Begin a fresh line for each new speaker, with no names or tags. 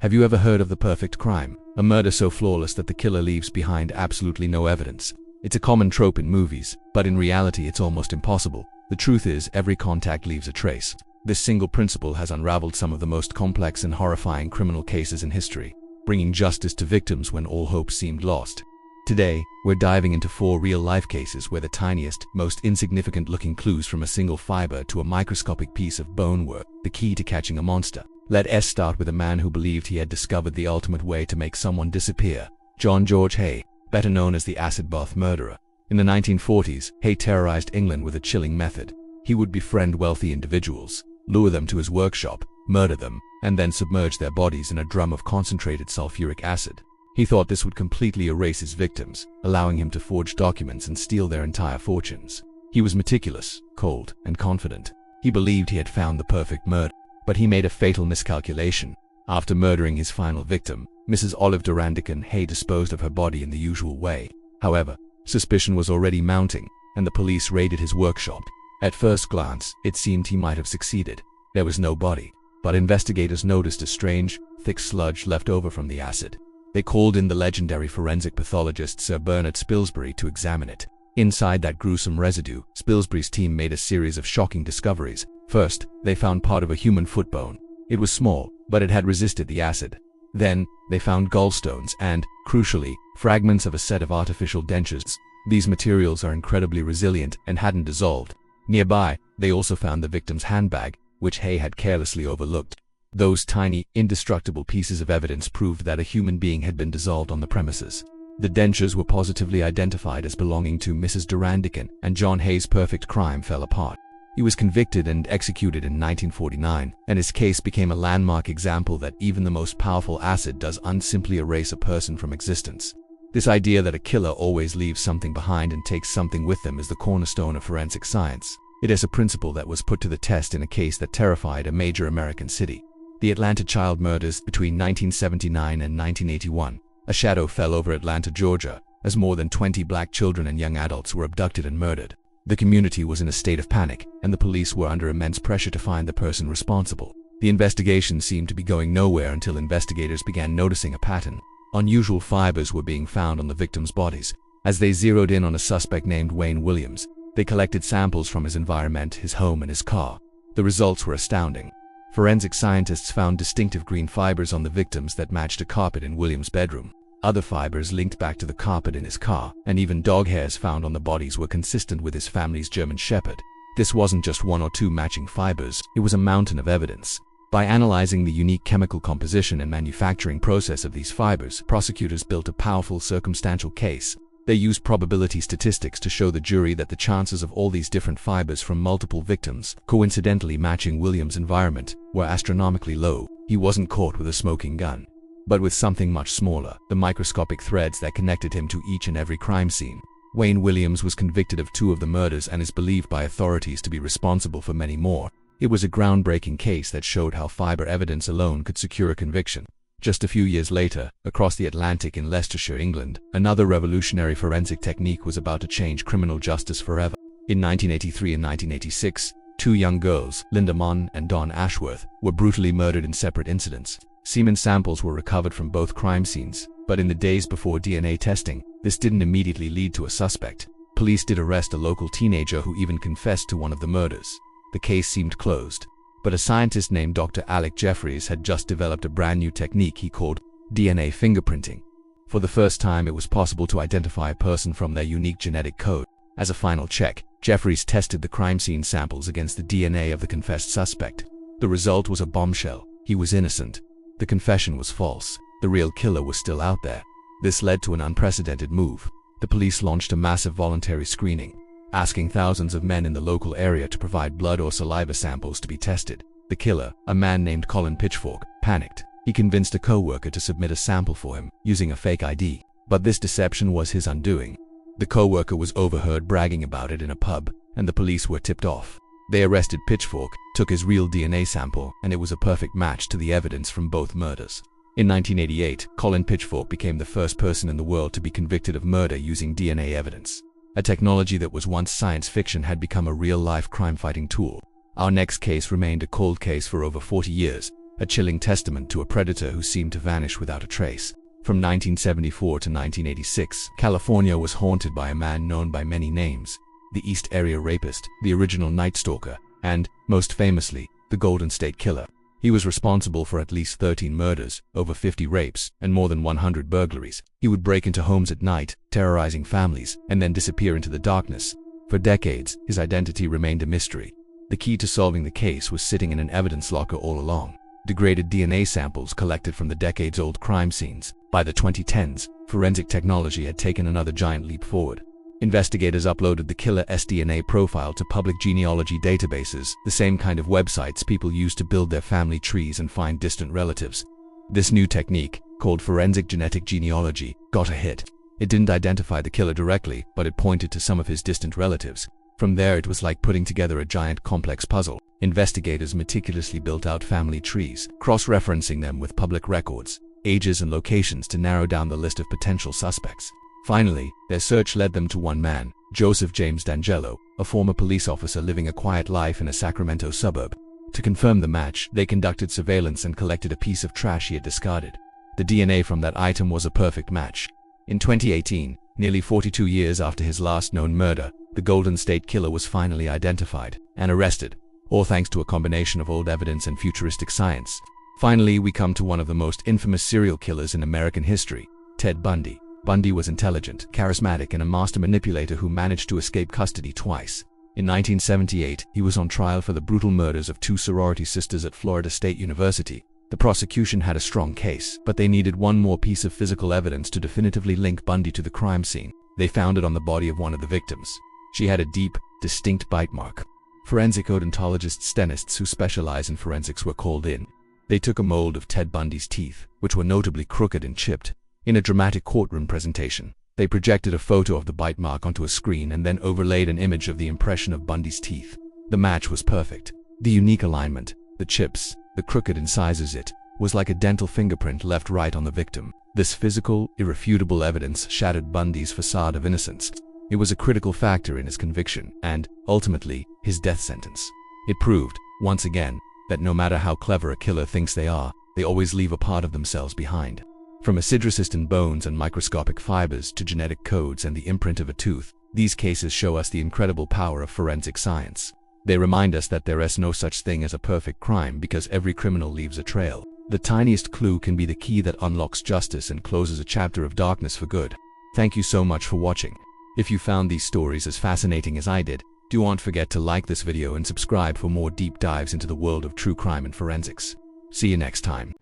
Have you ever heard of the perfect crime? A murder so flawless that the killer leaves behind absolutely no evidence. It's a common trope in movies, but in reality it's almost impossible. The truth is, every contact leaves a trace. This single principle has unraveled some of the most complex and horrifying criminal cases in history, bringing justice to victims when all hope seemed lost. Today, we're diving into 4 real-life cases where the tiniest, most insignificant-looking clues from a single fiber to a microscopic piece of bone were the key to catching a monster. Let's start with a man who believed he had discovered the ultimate way to make someone disappear. John George Haigh, better known as the acid bath murderer. In the 1940s, Haigh terrorized England with a chilling method. He would befriend wealthy individuals, lure them to his workshop, murder them, and then submerge their bodies in a drum of concentrated sulfuric acid. He thought this would completely erase his victims, allowing him to forge documents and steal their entire fortunes. He was meticulous, cold, and confident. He believed he had found the perfect murder, but he made a fatal miscalculation. After murdering his final victim, Mrs. Olive Durand, Haigh disposed of her body in the usual way. However, suspicion was already mounting, and the police raided his workshop. At first glance, it seemed he might have succeeded. There was no body, but investigators noticed a strange, thick sludge left over from the acid. They called in the legendary forensic pathologist Sir Bernard Spilsbury to examine it. Inside that gruesome residue, Spilsbury's team made a series of shocking discoveries. First, they found part of a human foot bone. It was small, but it had resisted the acid. Then, they found gallstones and, crucially, fragments of a set of artificial dentures. These materials are incredibly resilient and hadn't dissolved. Nearby, they also found the victim's handbag, which Haigh had carelessly overlooked. Those tiny, indestructible pieces of evidence proved that a human being had been dissolved on the premises. The dentures were positively identified as belonging to Mrs. Durand, and John Haigh's perfect crime fell apart. He was convicted and executed in 1949, and his case became a landmark example that even the most powerful acid does simply erase a person from existence. This idea that a killer always leaves something behind and takes something with them is the cornerstone of forensic science. It is a principle that was put to the test in a case that terrified a major American city. The Atlanta child murders between 1979 and 1981. A shadow fell over Atlanta, Georgia, as more than 20 black children and young adults were abducted and murdered. The community was in a state of panic, and the police were under immense pressure to find the person responsible. The investigation seemed to be going nowhere until investigators began noticing a pattern. Unusual fibers were being found on the victims' bodies. As they zeroed in on a suspect named Wayne Williams, they collected samples from his environment, his home, and his car. The results were astounding. Forensic scientists found distinctive green fibers on the victims that matched a carpet in Williams' bedroom. Other fibers linked back to the carpet in his car, and even dog hairs found on the bodies were consistent with his family's German Shepherd. This wasn't just 1 or 2 matching fibers, it was a mountain of evidence. By analyzing the unique chemical composition and manufacturing process of these fibers, prosecutors built a powerful circumstantial case. They used probability statistics to show the jury that the chances of all these different fibers from multiple victims, coincidentally matching Williams' environment, were astronomically low. He wasn't caught with a smoking gun, but with something much smaller, the microscopic threads that connected him to each and every crime scene. Wayne Williams was convicted of 2 of the murders and is believed by authorities to be responsible for many more. It was a groundbreaking case that showed how fiber evidence alone could secure a conviction. Just a few years later, across the Atlantic in Leicestershire, England, another revolutionary forensic technique was about to change criminal justice forever. In 1983 and 1986, 2 young girls, Linda Munn and Dawn Ashworth, were brutally murdered in separate incidents. Semen samples were recovered from both crime scenes, but in the days before DNA testing, this didn't immediately lead to a suspect. Police did arrest a local teenager who even confessed to one of the murders. The case seemed closed, but a scientist named Dr. Alec Jeffreys had just developed a brand new technique he called DNA fingerprinting. For the first time, it was possible to identify a person from their unique genetic code. As a final check, Jeffreys tested the crime scene samples against the DNA of the confessed suspect. The result was a bombshell. He was innocent. The confession was false. The real killer was still out there. This led to an unprecedented move. The police launched a massive voluntary screening, asking thousands of men in the local area to provide blood or saliva samples to be tested. The killer, a man named Colin Pitchfork, panicked. He convinced a co-worker to submit a sample for him, using a fake ID. But this deception was his undoing. The co-worker was overheard bragging about it in a pub, and the police were tipped off. They arrested Pitchfork, took his real DNA sample, and it was a perfect match to the evidence from both murders. In 1988, Colin Pitchfork became the first person in the world to be convicted of murder using DNA evidence. A technology that was once science fiction had become a real-life crime-fighting tool. Our next case remained a cold case for over 40 years. a chilling testament to a predator who seemed to vanish without a trace. From 1974 to 1986, California was haunted by a man known by many names: the East Area Rapist, the original Night Stalker, and, most famously, the Golden State Killer. He was responsible for at least 13 murders, over 50 rapes, and more than 100 burglaries. He would break into homes at night, terrorizing families, and then disappear into the darkness. For decades, his identity remained a mystery. The key to solving the case was sitting in an evidence locker all along: degraded DNA samples collected from the decades-old crime scenes. By the 2010s, forensic technology had taken another giant leap forward. Investigators uploaded the killer's DNA profile to public genealogy databases, the same kind of websites people use to build their family trees and find distant relatives. This new technique, called forensic genetic genealogy, got a hit. It didn't identify the killer directly, but it pointed to some of his distant relatives. From there, it was like putting together a giant complex puzzle. Investigators meticulously built out family trees, cross-referencing them with public records, ages and locations to narrow down the list of potential suspects. Finally, their search led them to one man, Joseph James D'Angelo, a former police officer living a quiet life in a Sacramento suburb. To confirm the match, they conducted surveillance and collected a piece of trash he had discarded. The DNA from that item was a perfect match. In 2018, nearly 42 years after his last known murder, the Golden State Killer was finally identified and arrested, all thanks to a combination of old evidence and futuristic science. Finally, we come to one of the most infamous serial killers in American history, Ted Bundy. Bundy was intelligent, charismatic, and a master manipulator who managed to escape custody twice. In 1978, he was on trial for the brutal murders of two sorority sisters at Florida State University. The prosecution had a strong case, but they needed one more piece of physical evidence to definitively link Bundy to the crime scene. They found it on the body of one of the victims. She had a deep, distinct bite mark. Forensic odontologists, dentists who specialize in forensics, were called in. They took a mold of Ted Bundy's teeth, which were notably crooked and chipped. In a dramatic courtroom presentation, they projected a photo of the bite mark onto a screen and then overlaid an image of the impression of Bundy's teeth. The match was perfect. The unique alignment, the chips, the crooked incisors, it was like a dental fingerprint left right on the victim. This physical, irrefutable evidence shattered Bundy's facade of innocence. It was a critical factor in his conviction and, ultimately, his death sentence. It proved, once again, that no matter how clever a killer thinks they are, they always leave a part of themselves behind. From acidocyst in bones and microscopic fibers to genetic codes and the imprint of a tooth, these cases show us the incredible power of forensic science. They remind us that there is no such thing as a perfect crime because every criminal leaves a trail. The tiniest clue can be the key that unlocks justice and closes a chapter of darkness for good. Thank you so much for watching. If you found these stories as fascinating as I did, do not forget to like this video and subscribe for more deep dives into the world of true crime and forensics. See you next time.